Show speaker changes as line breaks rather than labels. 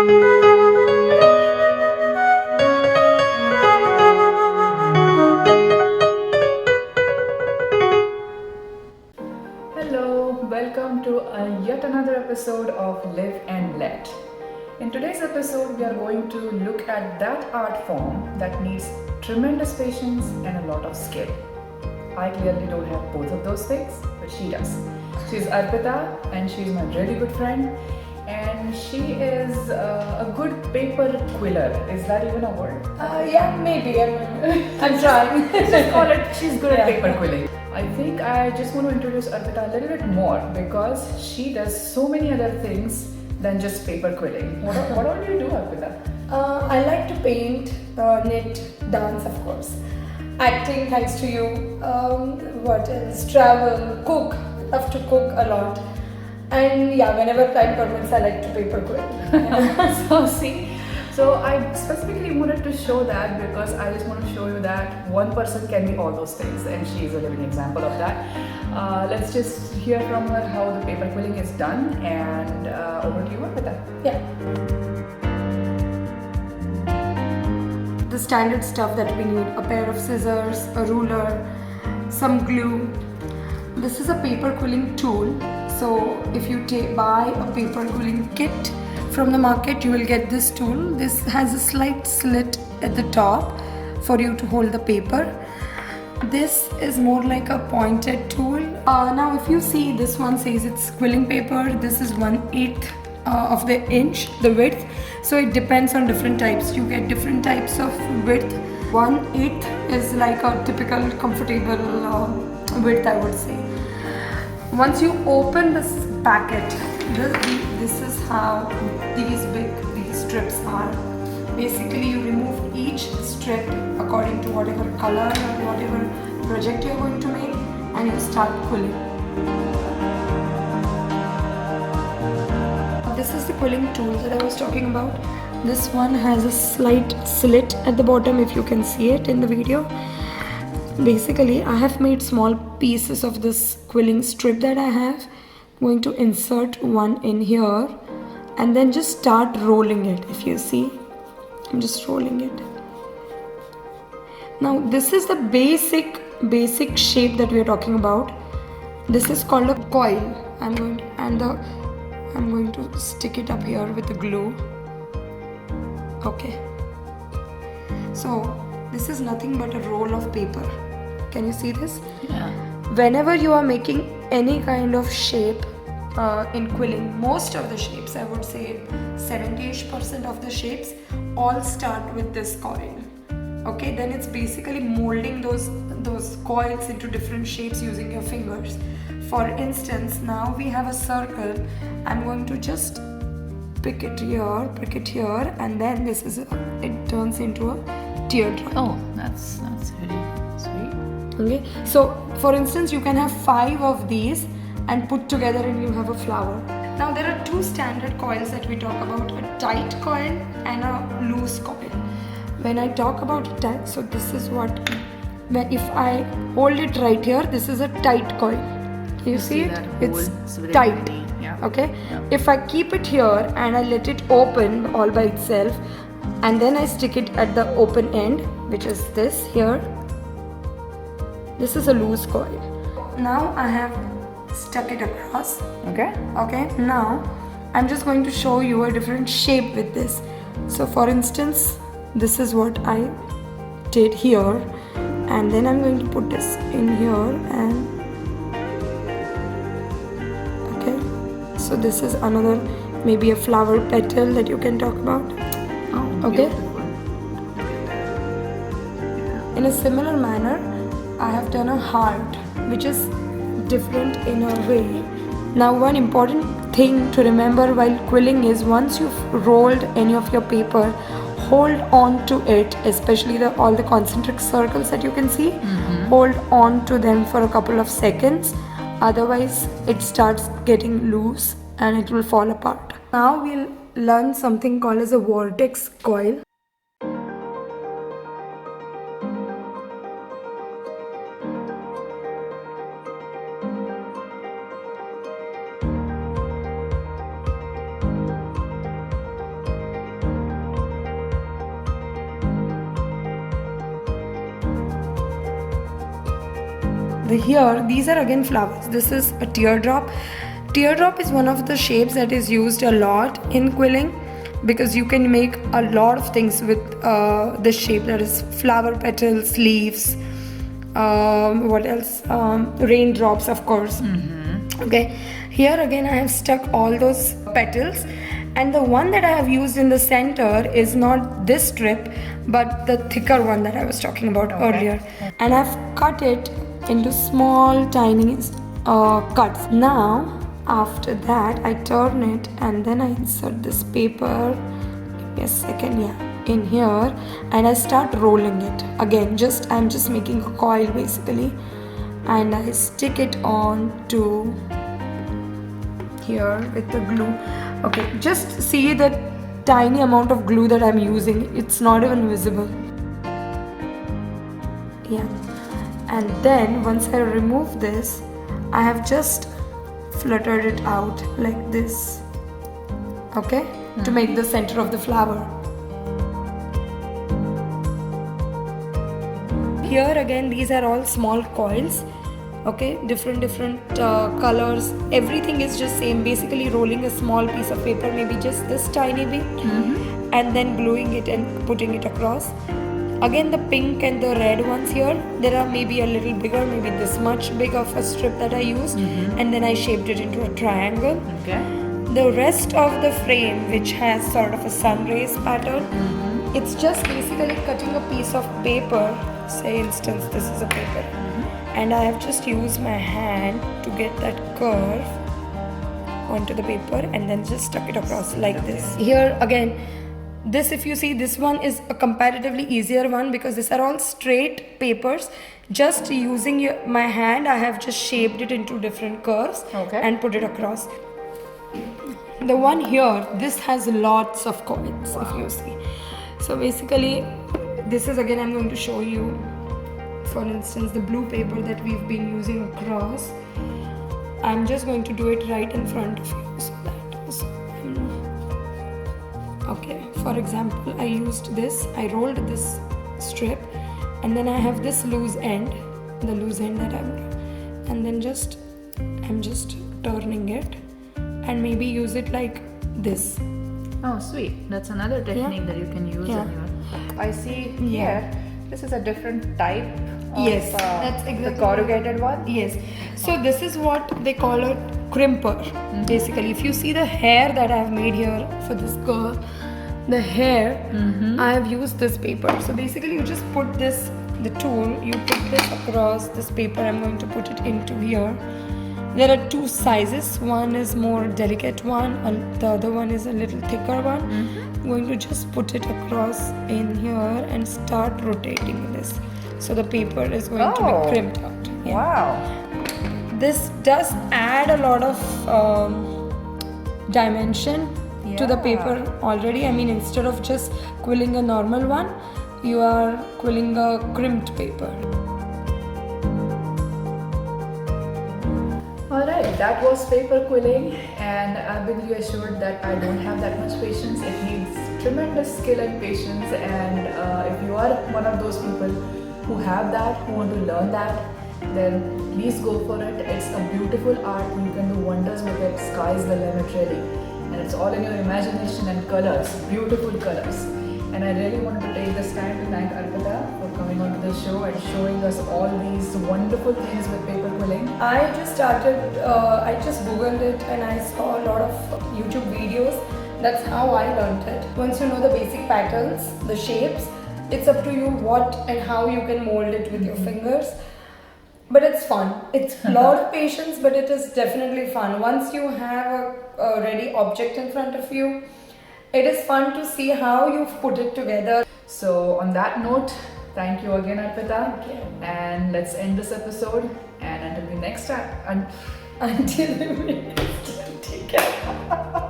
Hello, welcome to yet another episode of Live and Let. In today's episode, we are going to look at that art form that needs tremendous patience and a lot of skill. I clearly don't have both of those things, but she does. She's Arpita and she's my really good friend, and she is a good paper quiller. Is that even a word?
Yeah, maybe. I'm trying.
Just call it, she's good at
Yeah.
paper quilling. I think I just want to introduce Arpita a little bit more because she does so many other things than just paper quilling. What all do you do, Arpita?
I like to paint, knit, dance, of course. Acting, thanks to you. What else? Travel, cook. Love to cook a lot. And yeah, whenever time permits, I like to paper quill.
So I specifically wanted to show that because I just want to show you that one person can be all those things, and she is a living example of that. Let's just hear from her how the paper quilling is done, and over to you, Arpita.
Yeah. The standard stuff that we need: a pair of scissors, a ruler, some glue. This is a paper quilling tool. So if you buy a paper quilling kit from the market, you will get this tool. This has a slight slit at the top for you to hold the paper. This is more like a pointed tool. Now if you see, this one says it's quilling paper. This is 1/8 of the inch, the width. So it depends on different types. You get different types of width. 1/8 is like a typical comfortable width, I would say. Once you open this packet, this is how these strips are. Basically, you remove each strip according to whatever color or whatever project you're going to make, and you start quilling. This is the quilling tool that I was talking about. This one has a slight slit at the bottom, if you can see it in the video. Basically, I have made small pieces of this quilling strip that I have. I'm going to insert one in here and then just start rolling it. If you see, I'm just rolling it. Now this is the basic shape that we are talking about. This is called a coil. I'm going to stick it up here with the glue. Okay. So this is nothing but a roll of paper. Can you see this?
Yeah.
Whenever you are making any kind of shape in quilling, most of the shapes, I would say 70% of the shapes all start with this coil. Okay, then it's basically molding those coils into different shapes using your fingers. For instance, now we have a circle. I'm going to just prick it here, and then it turns into a teardrop.
Oh, that's really sweet.
Okay, so for instance, you can have 5 of these and put together and you have a flower. Now there are 2 standard coils that we talk about: a tight coil and a loose coil. When I talk about tight, so this is if I hold it right here, this is a tight coil. You see it? It's tight.
Yeah.
Okay.
Yeah.
If I keep it here and I let it open all by itself, and then I stick it at the open end, which is this here, this is a loose coil. Now I have stuck it across.
Okay.
Okay, now I'm just going to show you a different shape with this. So for instance, this is what I did here, and then I'm going to put this in here, and okay, so this is another, maybe a flower petal that you can talk about.
Oh,
okay.
beautiful.
In a similar manner, I have done a heart, which is different in a way. Now, one important thing to remember while quilling is, once you've rolled any of your paper, hold on to it, especially all the concentric circles that you can see. Hold on to them for a couple of seconds, otherwise it starts getting loose and it will fall apart. Now we'll learn something called as a vortex coil. here these are again flowers. This is a teardrop. Teardrop is one of the shapes that is used a lot in quilling, because you can make a lot of things with this shape, that is flower petals, leaves, what else, raindrops, of course. Okay, here again I have stuck all those petals, and the one that I have used in the center is not this strip but the thicker one that I was talking about earlier, and I've cut it into small tiny cuts. Now after that I turn it and then I insert this paper, give me a second, in here, and I start rolling it again. I'm just making a coil basically, and I stick it on to here with the glue. Okay, just see the tiny amount of glue that I'm using, it's not even visible. And then once I remove this, I have just fluttered it out like this, okay, to make the center of the flower. Here again, these are all small coils, okay, different colors. Everything is just same, basically rolling a small piece of paper, maybe just this tiny bit, and then gluing it and putting it across. Again, the pink and the red ones here, there are maybe a little bigger, maybe this much big of a strip that I used, and then I shaped it into a triangle.
Okay.
The rest of the frame, which has sort of a sun rays pattern, it's just basically cutting a piece of paper. Say instance this is a paper, and I have just used my hand to get that curve onto the paper and then just stuck it across like this. Here again, this, if you see, this one is a comparatively easier one because these are all straight papers. Just using my hand, I have just shaped it into different curves and put it across. The one here, this has lots of coins, if you see. So basically, this is again, I'm going to show you, for instance, the blue paper that we've been using across. I'm just going to do it right in front of you, so that okay, for example, I used this, I rolled this strip, and then I have this loose end, the loose end that and then I'm just turning it and maybe use it like this.
Oh, sweet. That's another technique that you can use in your... I see here, this is a different type of
that's exactly
the corrugated one.
Yes. So this is what they call a crimper. Basically, if you see the hair that I have made here for this girl, the hair, I have used this paper. So basically, you just put this, the tool, you put this across this paper. I'm going to put it into here. There are two sizes. One is more delicate one, and the other one is a little thicker one. I'm going to just put it across in here and start rotating this. So the paper is going to be crimped out.
Wow.
This does add a lot of dimension to the paper already. I mean, instead of just quilling a normal one, you are quilling a crimped paper.
Alright, that was paper quilling, and I've been reassured that I don't have that much patience. It needs tremendous skill and patience, and if you are one of those people who have that, who want to learn that, then please go for it. It's a beautiful art. You can do wonders with it. Sky's the limit, really. And it's all in your imagination and colors, beautiful colors. And I really wanted to take this time to thank Arpita for coming onto the show and showing us all these wonderful things with paper quilling.
I just started, I just googled it and I saw a lot of YouTube videos. That's how I learned it. Once you know the basic patterns, the shapes, it's up to you what and how you can mold it with your fingers. But it's fun. It's a lot of patience, but it is definitely fun. Once you have a ready object in front of you, it is fun to see how you've put it together.
So on that note, thank you again, Arpita.
Thank you.
And let's end this episode. And until the next time,
Until we take care.